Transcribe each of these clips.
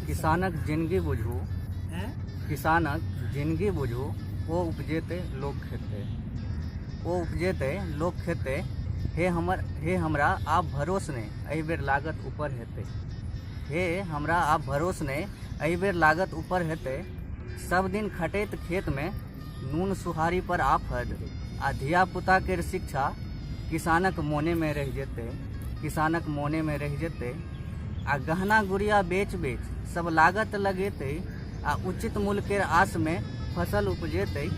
किसानक जिंदगी बुझू, किसानक जिंदगी बुझू, वो उपजेते लोग खेते, वो उपजेते लोग खेते। हे हमरा आप भरोस ने एहि बेर लागत ऊपर हेते, हे हमरा आप भरोस ने एहि बेर लागत ऊपर हेते। सब दिन खटैत खेत में नून सुहारी पर आफद, आ धिया पुता केर शिक्षा किसानक मोने में रह जेते, किसानक मोने में रह जेते। आ गहना गुड़िया बेच बेच सब लागत लगेते, आ उचित मूल्य केर आस में फसल उपजेते।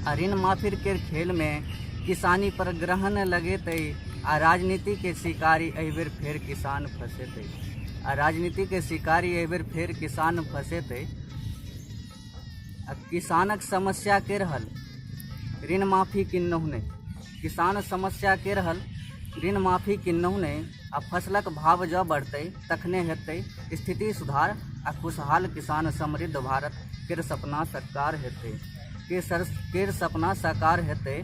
आ ऋण माफी केर खेल में किसानी पर ग्रहण लगेते, आ राजनीति के शिकारी एहि बेर फेर किसान फंसेते, आ राजनीति के शिकारी एहि बेर फेर किसान फंसेते। आ किसानक समस्या के रहल ऋण माफी किन्नहु नहीं, किसान समस्या के रहल ऋण माफी किन्नहु नहीं। आ फसलक भाव जँ बढ़तै तखने हेतै स्थिति सुधार, आ खुशहाल किसान समृद्ध भारत केर सपना साकार हेतै, केर सपना साकार हेतै।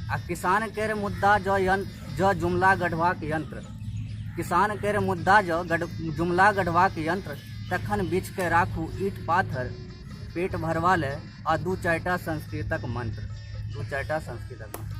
आ किसान केर मुद्दा जँ जुमला गढ़वाक यंत्र, किसान केर मुद्दा जँ जुमला गढ़वाक यंत्र, तखन बीछ के राखू ईट पाथर पेट भरवा ले, आ दू चारिटा संस्कृतक मंत्र, दू चारिटा संस्कृतक मंत्र।